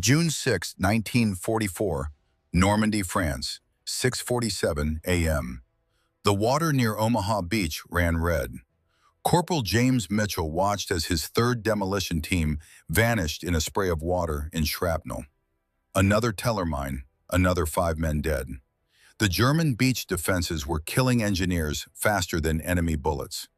June 6, 1944, Normandy, France, 6:47 a.m. The water near Omaha Beach ran red. Corporal James Mitchell watched as his third demolition team vanished in a spray of water and shrapnel. Another teller mine, another 5 men dead. The German beach defenses were killing engineers faster than enemy bullets.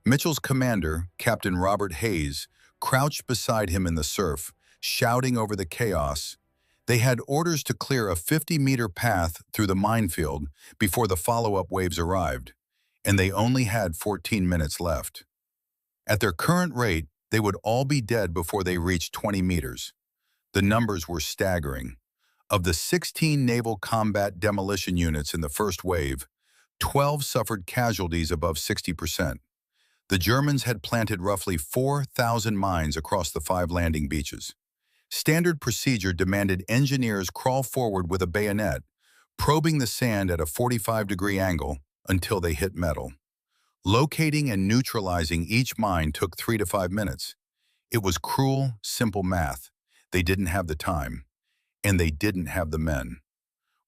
Mitchell's commander, Captain Robert Hayes, crouched beside him in the surf, shouting over the chaos. They had orders to clear a 50-meter path through the minefield before the follow-up waves arrived, and they only had 14 minutes left. At their current rate, they would all be dead before they reached 20 meters. The numbers were staggering. Of the 16 naval combat demolition units in the first wave, 12 suffered casualties above 60%. The Germans had planted roughly 4,000 mines across the 5 landing beaches. Standard procedure demanded engineers crawl forward with a bayonet, probing the sand at a 45-degree angle until they hit metal. Locating and neutralizing each mine took 3 to 5 minutes. It was cruel, simple math. They didn't have the time, and they didn't have the men.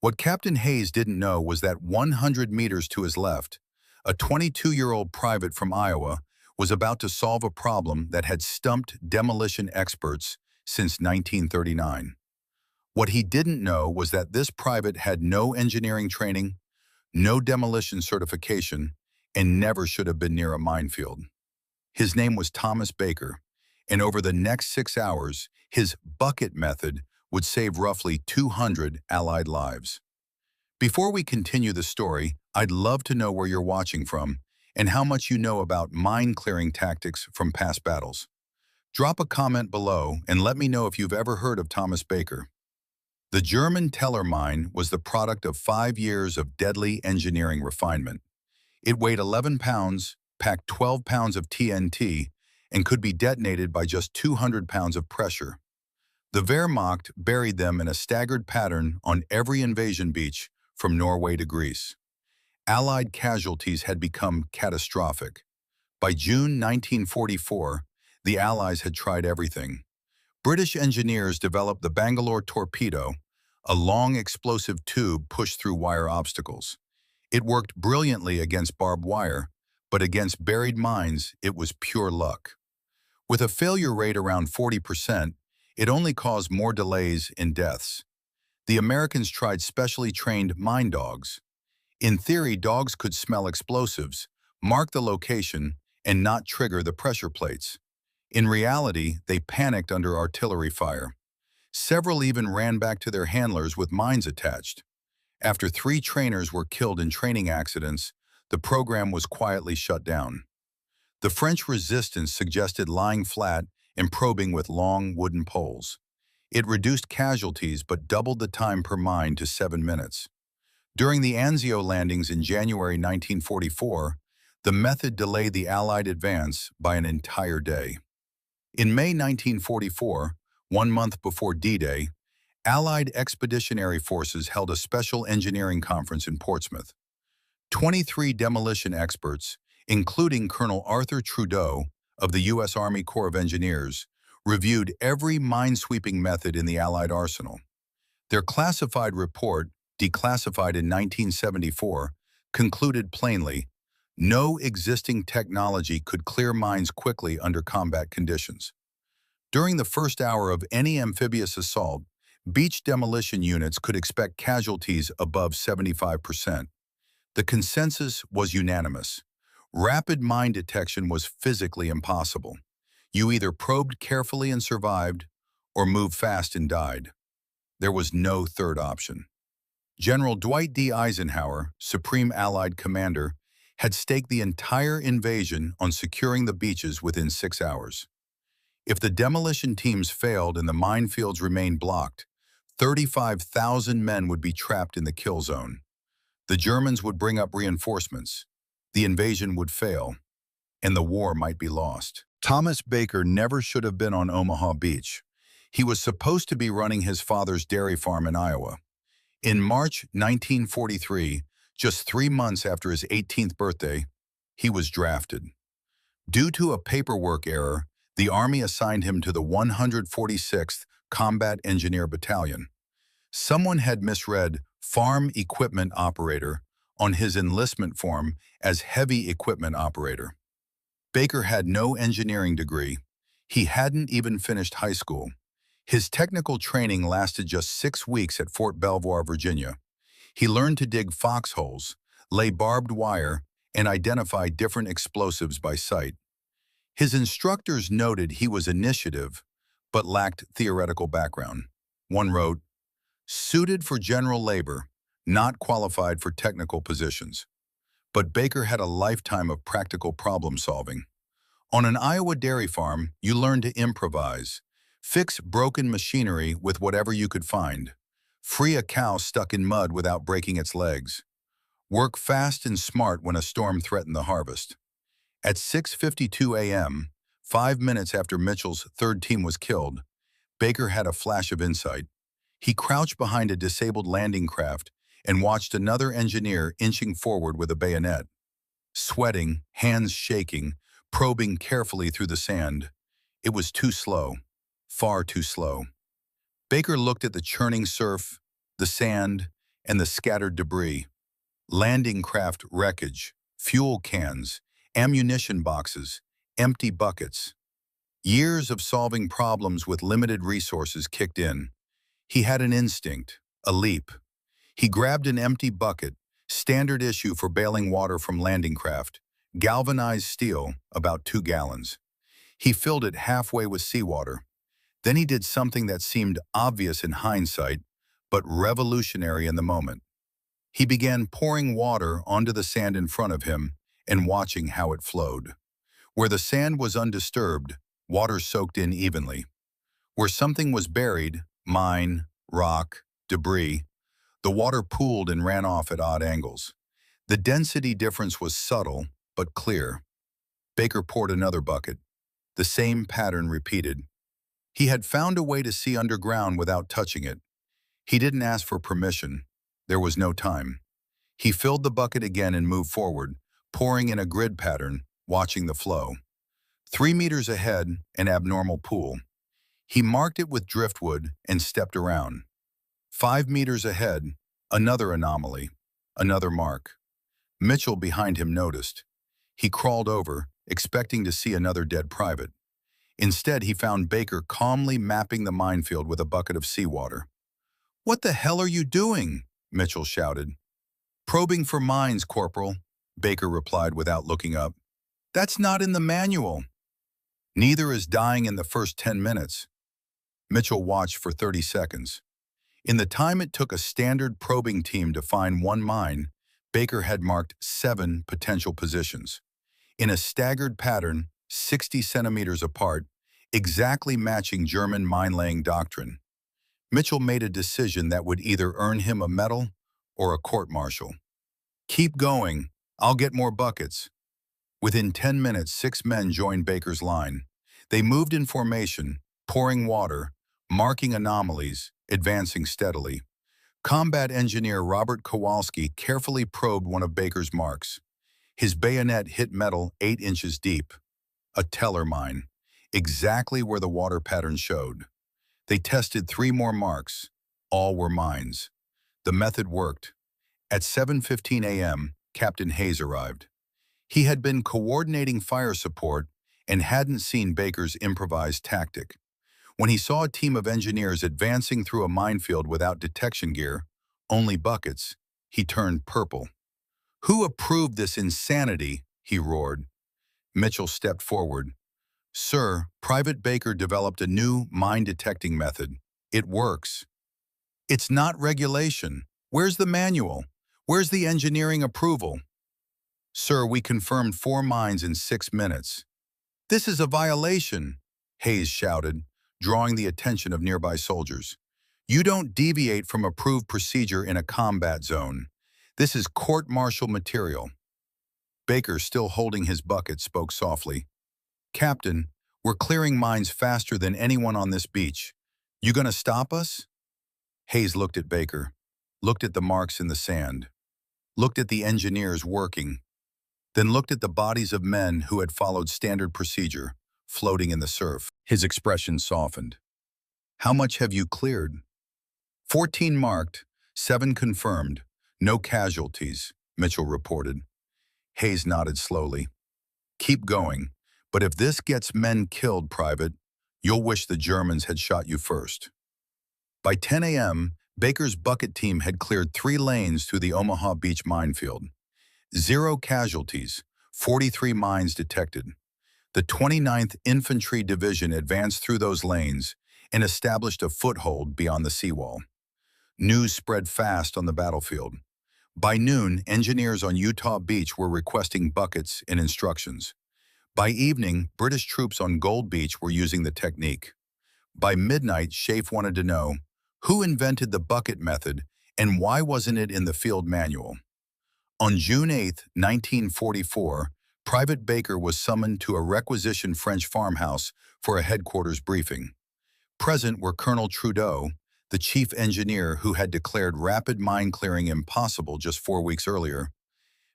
What Captain Hayes didn't know was that 100 meters to his left, a 22-year-old private from Iowa was about to solve a problem that had stumped demolition experts since 1939. What he didn't know was that this private had no engineering training, no demolition certification, and never should have been near a minefield. His name was Thomas Becker, and over the next 6 hours, his bucket method would save roughly 200 Allied lives. Before we continue the story, I'd love to know where you're watching from and how much you know about mine-clearing tactics from past battles. Drop a comment below and let me know if you've ever heard of Thomas Becker. The German Teller mine was the product of 5 years of deadly engineering refinement. It weighed 11 pounds, packed 12 pounds of TNT, and could be detonated by just 200 pounds of pressure. The Wehrmacht buried them in a staggered pattern on every invasion beach from Norway to Greece. Allied casualties had become catastrophic. By June 1944, the Allies had tried everything. British engineers developed the Bangalore torpedo, a long explosive tube pushed through wire obstacles. It worked brilliantly against barbed wire, but against buried mines, it was pure luck. With a failure rate around 40%, it only caused more delays and deaths. The Americans tried specially trained mine dogs. In theory, dogs could smell explosives, mark the location, and not trigger the pressure plates. In reality, they panicked under artillery fire. Several even ran back to their handlers with mines attached. After 3 trainers were killed in training accidents, the program was quietly shut down. The French resistance suggested lying flat and probing with long wooden poles. It reduced casualties but doubled the time per mine to 7 minutes. During the Anzio landings in January 1944, the method delayed the Allied advance by an entire day. In May 1944, 1 month before D-Day, Allied expeditionary forces held a special engineering conference in Portsmouth. 23 demolition experts, including Colonel Arthur Trudeau of the U.S. Army Corps of Engineers, reviewed every minesweeping method in the Allied arsenal. Their classified report, declassified in 1974, concluded plainly, no existing technology could clear mines quickly under combat conditions. During the first hour of any amphibious assault, beach demolition units could expect casualties above 75%. The consensus was unanimous. Rapid mine detection was physically impossible. You either probed carefully and survived, or moved fast and died. There was no third option. General Dwight D. Eisenhower, Supreme Allied Commander, had staked the entire invasion on securing the beaches within 6 hours. If the demolition teams failed and the minefields remained blocked, 35,000 men would be trapped in the kill zone. The Germans would bring up reinforcements, the invasion would fail, and the war might be lost. Thomas Becker never should have been on Omaha Beach. He was supposed to be running his father's dairy farm in Iowa. In March 1943, just 3 months after his 18th birthday, he was drafted. Due to a paperwork error, the Army assigned him to the 146th Combat Engineer Battalion. Someone had misread Farm Equipment Operator on his enlistment form as Heavy Equipment Operator. Baker had no engineering degree. He hadn't even finished high school. His technical training lasted just 6 weeks at Fort Belvoir, Virginia. He learned to dig foxholes, lay barbed wire, and identify different explosives by sight. His instructors noted he was initiative, but lacked theoretical background. One wrote, "Suited for general labor, not qualified for technical positions." But Baker had a lifetime of practical problem solving. On an Iowa dairy farm, you learn to improvise, fix broken machinery with whatever you could find, free a cow stuck in mud without breaking its legs, work fast and smart when a storm threatened the harvest. At 6:52 a.m., 5 minutes after Mitchell's third team was killed, Baker had a flash of insight. He crouched behind a disabled landing craft and watched another engineer inching forward with a bayonet. Sweating, hands shaking, probing carefully through the sand. It was too slow, far too slow. Baker looked at the churning surf, the sand, and the scattered debris. Landing craft wreckage, fuel cans, ammunition boxes, empty buckets. Years of solving problems with limited resources kicked in. He had an instinct, a leap. He grabbed an empty bucket, standard issue for bailing water from landing craft, galvanized steel, about 2 gallons. He filled it halfway with seawater. Then he did something that seemed obvious in hindsight, but revolutionary in the moment. He began pouring water onto the sand in front of him and watching how it flowed. Where the sand was undisturbed, water soaked in evenly. Where something was buried, mine, rock, debris, the water pooled and ran off at odd angles. The density difference was subtle, but clear. Baker poured another bucket. The same pattern repeated. He had found a way to see underground without touching it. He didn't ask for permission. There was no time. He filled the bucket again and moved forward, pouring in a grid pattern, watching the flow. 3 meters ahead, an abnormal pool. He marked it with driftwood and stepped around. 5 meters ahead, another anomaly, another mark. Mitchell behind him noticed. He crawled over, expecting to see another dead private. Instead, he found Baker calmly mapping the minefield with a bucket of seawater. "What the hell are you doing?" Mitchell shouted. "Probing for mines, Corporal," Baker replied without looking up. "That's not in the manual." "Neither is dying in the first 10 minutes. Mitchell watched for 30 seconds. In the time it took a standard probing team to find one mine, Baker had marked 7 potential positions. In a staggered pattern, 60 centimeters apart, exactly matching German mine-laying doctrine. Mitchell made a decision that would either earn him a medal or a court-martial. "Keep going. I'll get more buckets." Within 10 minutes, 6 men joined Baker's line. They moved in formation, pouring water, marking anomalies, advancing steadily. Combat engineer Robert Kowalski carefully probed one of Baker's marks. His bayonet hit metal 8 inches deep. A teller mine, exactly where the water pattern showed. They tested 3 more marks. All were mines. The method worked. At 7:15 a.m., Captain Hayes arrived. He had been coordinating fire support and hadn't seen Baker's improvised tactic. When he saw a team of engineers advancing through a minefield without detection gear, only buckets, he turned purple. "Who approved this insanity?" he roared. Mitchell stepped forward. "Sir, Private Baker developed a new mine-detecting method. It works." "It's not regulation. Where's the manual? Where's the engineering approval?" "Sir, we confirmed 4 mines in 6 minutes." "This is a violation," Hayes shouted, drawing the attention of nearby soldiers. "You don't deviate from approved procedure in a combat zone. This is court-martial material." Baker, still holding his bucket, spoke softly. "Captain, we're clearing mines faster than anyone on this beach. You gonna stop us?" Hayes looked at Baker, looked at the marks in the sand, looked at the engineers working, then looked at the bodies of men who had followed standard procedure, floating in the surf. His expression softened. How much have you cleared? 14 marked, 7 confirmed, no casualties, Mitchell reported. Hayes nodded slowly. Keep going, but if this gets men killed, Private, you'll wish the Germans had shot you first. By 10 a.m., Baker's bucket team had cleared 3 lanes through the Omaha Beach minefield. 0 casualties, 43 mines detected. The 29th Infantry Division advanced through those lanes and established a foothold beyond the seawall. News spread fast on the battlefield. By noon, engineers on Utah Beach were requesting buckets and instructions. By evening, British troops on Gold Beach were using the technique. By midnight, Schaeff wanted to know, who invented the bucket method and why wasn't it in the field manual? On June 8, 1944, Private Baker was summoned to a requisitioned French farmhouse for a headquarters briefing. Present were Colonel Trudeau, the chief engineer who had declared rapid mine clearing impossible just 4 weeks earlier,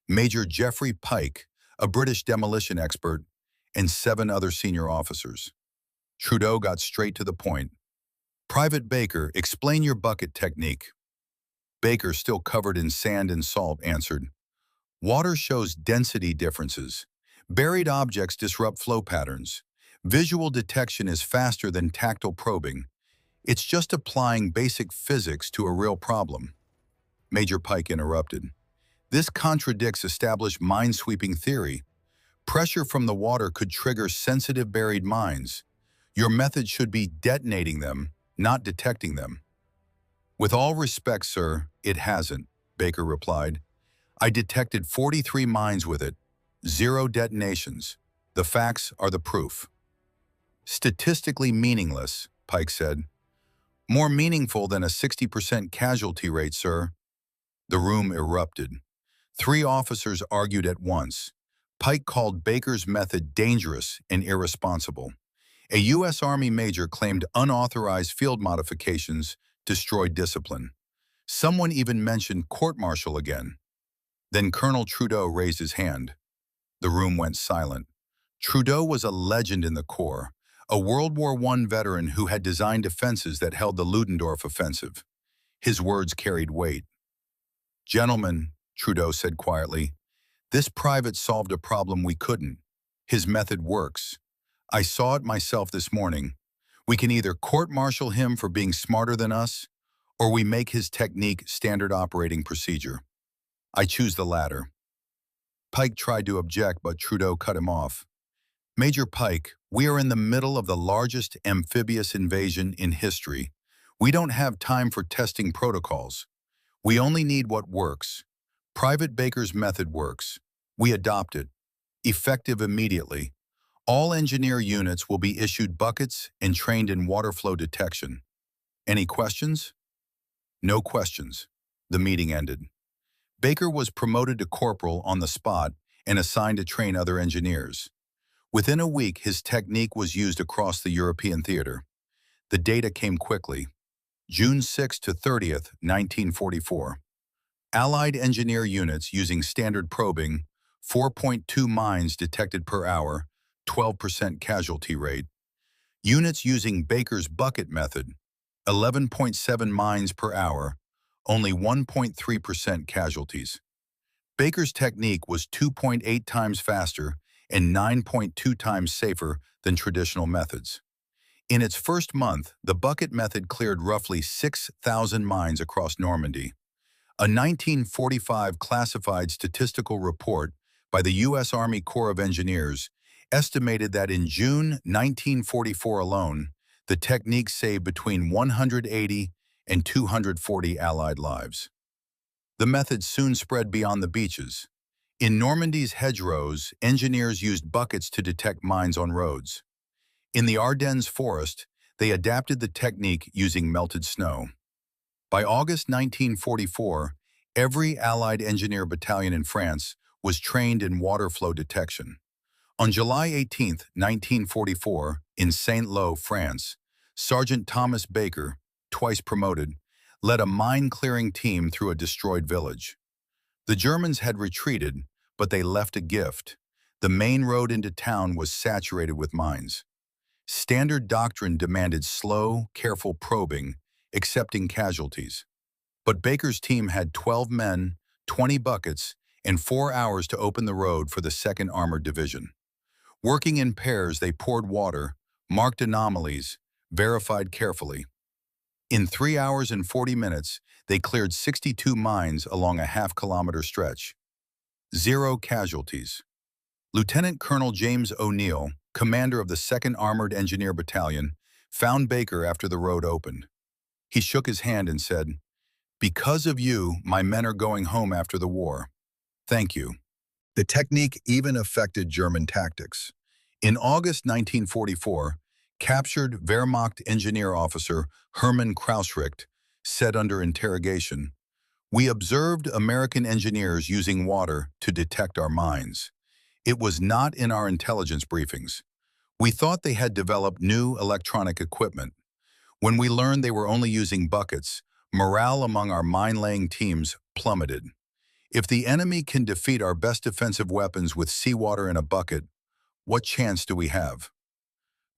Major Geoffrey Pike, a British demolition expert, and 7 other senior officers. Trudeau got straight to the point. Private Baker, explain your bucket technique. Baker, still covered in sand and salt, answered, water shows density differences. Buried objects disrupt flow patterns. Visual detection is faster than tactile probing. It's just applying basic physics to a real problem. Major Pike interrupted. This contradicts established mine-sweeping theory. Pressure from the water could trigger sensitive buried mines. Your method should be detonating them, not detecting them. With all respect, sir, it hasn't, Baker replied. I detected 43 mines with it, 0 detonations. The facts are the proof. Statistically meaningless, Pike said. More meaningful than a 60% casualty rate, sir. The room erupted. 3 officers argued at once. Pike called Baker's method dangerous and irresponsible. A U.S. Army major claimed unauthorized field modifications destroyed discipline. Someone even mentioned court-martial again. Then Colonel Trudeau raised his hand. The room went silent. Trudeau was a legend in the Corps, a World War I veteran who had designed defenses that held the Ludendorff offensive. His words carried weight. Gentlemen, Trudeau said quietly, this private solved a problem we couldn't. His method works. I saw it myself this morning. We can either court-martial him for being smarter than us, or we make his technique standard operating procedure. I choose the latter. Pike tried to object, but Trudeau cut him off. Major Pike, we are in the middle of the largest amphibious invasion in history. We don't have time for testing protocols. We only need what works. Private Baker's method works. We adopt it. Effective immediately. All engineer units will be issued buckets and trained in water flow detection. Any questions? No questions. The meeting ended. Baker was promoted to corporal on the spot and assigned to train other engineers. Within a week, his technique was used across the European theater. The data came quickly. June 6 to 30th, 1944. Allied engineer units using standard probing, 4.2 mines detected per hour, 12% casualty rate. Units using Baker's bucket method, 11.7 mines per hour, only 1.3% casualties. Baker's technique was 2.8 times faster and 9.2 times safer than traditional methods. In its first month, the bucket method cleared roughly 6,000 mines across Normandy. A 1945 classified statistical report by the U.S. Army Corps of Engineers estimated that in June 1944 alone, the technique saved between 180 and 240 Allied lives. The method soon spread beyond the beaches. In Normandy's hedgerows, engineers used buckets to detect mines on roads. In the Ardennes forest, they adapted the technique using melted snow. By August 1944, every Allied engineer battalion in France was trained in water flow detection. On July 18, 1944, in Saint-Lô, France, Sergeant Thomas Becker, twice promoted, led a mine-clearing team through a destroyed village. The Germans had retreated, but they left a gift. The main road into town was saturated with mines. Standard doctrine demanded slow, careful probing, accepting casualties. But Baker's team had 12 men, 20 buckets, and 4 hours to open the road for the 2nd Armored Division. Working in pairs, they poured water, marked anomalies, verified carefully. In 3 hours and 40 minutes, they cleared 62 mines along a half-kilometer stretch. 0 casualties. Lieutenant Colonel James O'Neill, commander of the 2nd Armored Engineer Battalion, found Baker after the road opened. He shook his hand and said, "Because of you, my men are going home after the war. Thank you." The technique even affected German tactics. In August 1944, captured Wehrmacht engineer officer Hermann Krausricht said under interrogation, "We observed American engineers using water to detect our mines. It was not in our intelligence briefings. We thought they had developed new electronic equipment. When we learned they were only using buckets, morale among our mine-laying teams plummeted. If the enemy can defeat our best defensive weapons with seawater in a bucket, what chance do we have?"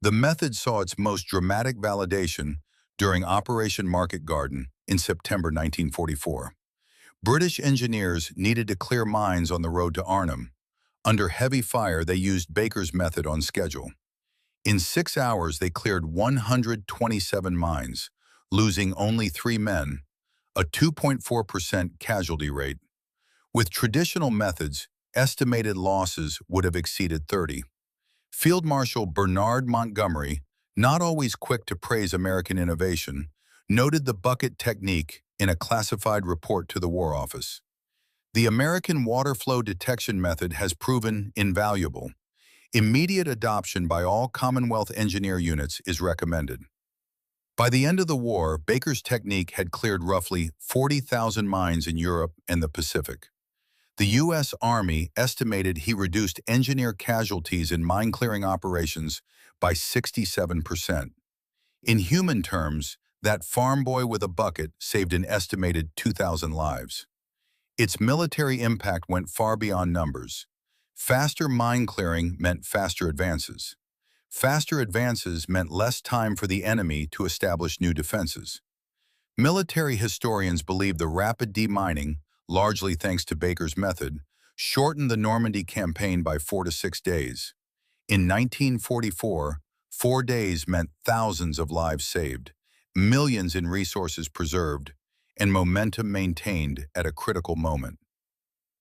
The method saw its most dramatic validation during Operation Market Garden in September 1944. British engineers needed to clear mines on the road to Arnhem. Under heavy fire, they used Baker's method on schedule. In 6 hours, they cleared 127 mines, losing only 3 men, a 2.4% casualty rate. With traditional methods, estimated losses would have exceeded 30. Field Marshal Bernard Montgomery, not always quick to praise American innovation, noted the bucket technique in a classified report to the War Office. "The American water flow detection method has proven invaluable. Immediate adoption by all Commonwealth engineer units is recommended." By the end of the war, Baker's technique had cleared roughly 40,000 mines in Europe and the Pacific. The U.S. Army estimated he reduced engineer casualties in mine-clearing operations by 67%. In human terms, that farm boy with a bucket saved an estimated 2,000 lives. Its military impact went far beyond numbers. Faster mine clearing meant faster advances. Faster advances meant less time for the enemy to establish new defenses. Military historians believe the rapid demining, largely thanks to Baker's method, shortened the Normandy campaign by 4 to 6 days. In 1944, 4 days meant thousands of lives saved, millions in resources preserved, and momentum maintained at a critical moment.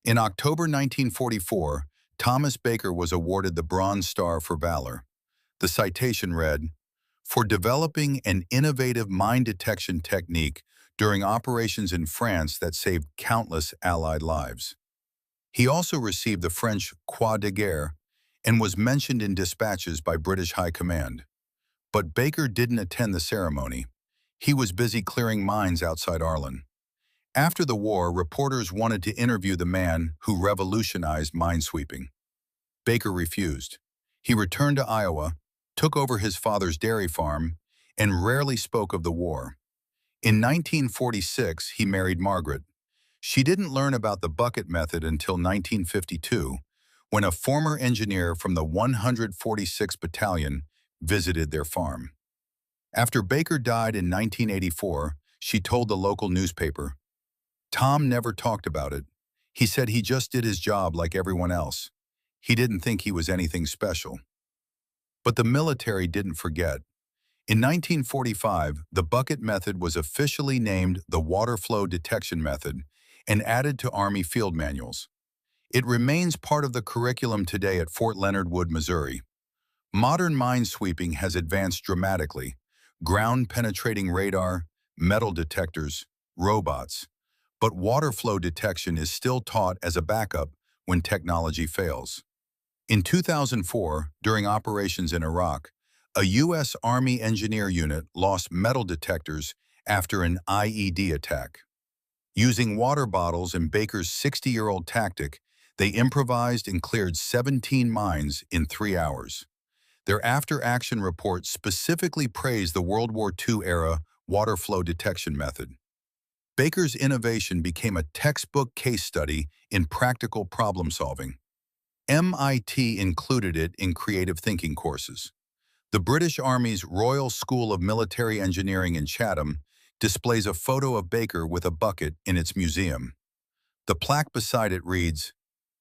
In October 1944, Thomas Baker was awarded the Bronze Star for Valor. The citation read, "For developing an innovative mine detection technique during operations in France that saved countless Allied lives." He also received the French Croix de Guerre and was mentioned in dispatches by British High Command. But Baker didn't attend the ceremony. He was busy clearing mines outside Arlen. After the war, reporters wanted to interview the man who revolutionized minesweeping. Baker refused. He returned to Iowa, took over his father's dairy farm, and rarely spoke of the war. In 1946, he married Margaret. She didn't learn about the bucket method until 1952, when a former engineer from the 146th Battalion visited their farm. After Baker died in 1984, she told the local newspaper, "Tom never talked about it. He said he just did his job like everyone else. He didn't think he was anything special." But the military didn't forget. In 1945, the bucket method was officially named the water flow detection method and added to Army field manuals. It remains part of the curriculum today at Fort Leonard Wood, Missouri. Modern minesweeping has advanced dramatically. Ground-penetrating radar, metal detectors, robots. But water flow detection is still taught as a backup when technology fails. In 2004, during operations in Iraq, a U.S. Army engineer unit lost metal detectors after an IED attack. Using water bottles and Baker's 60-year-old tactic, they improvised and cleared 17 mines in 3 hours. Their after-action report specifically praised the World War II-era water flow detection method. Baker's innovation became a textbook case study in practical problem-solving. MIT included it in creative thinking courses. The British Army's Royal School of Military Engineering in Chatham displays a photo of Baker with a bucket in its museum. The plaque beside it reads,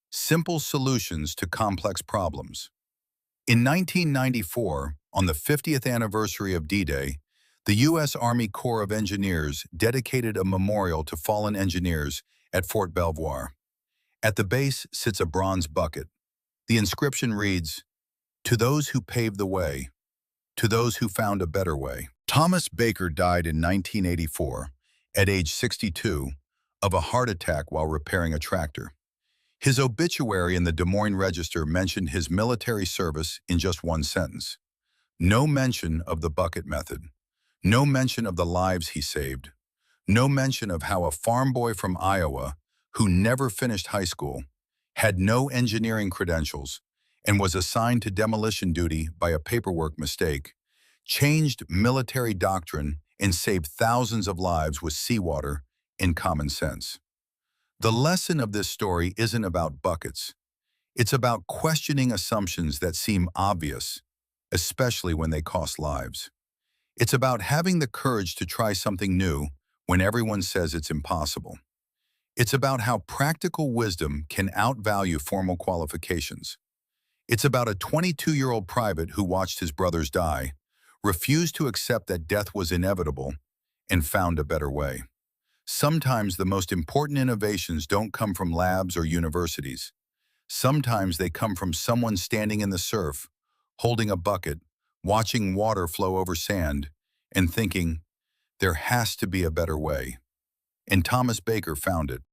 "Simple Solutions to Complex Problems." In 1994, on the 50th anniversary of D-Day, the U.S. Army Corps of Engineers dedicated a memorial to fallen engineers at Fort Belvoir. At the base sits a bronze bucket. The inscription reads, "To those who paved the way, to those who found a better way." Thomas Baker died in 1984, at age 62, of a heart attack while repairing a tractor. His obituary in the Des Moines Register mentioned his military service in just one sentence. No mention of the bucket method. No mention of the lives he saved. No mention of how a farm boy from Iowa, who never finished high school, had no engineering credentials, and was assigned to demolition duty by a paperwork mistake, changed military doctrine and saved thousands of lives with seawater and common sense. The lesson of this story isn't about buckets. It's about questioning assumptions that seem obvious, especially when they cost lives. It's about having the courage to try something new when everyone says it's impossible. It's about how practical wisdom can outvalue formal qualifications. It's about a 22-year-old private who watched his brothers die, refused to accept that death was inevitable, and found a better way. Sometimes the most important innovations don't come from labs or universities. Sometimes they come from someone standing in the surf, holding a bucket, watching water flow over sand, and thinking, there has to be a better way. And Thomas Baker found it.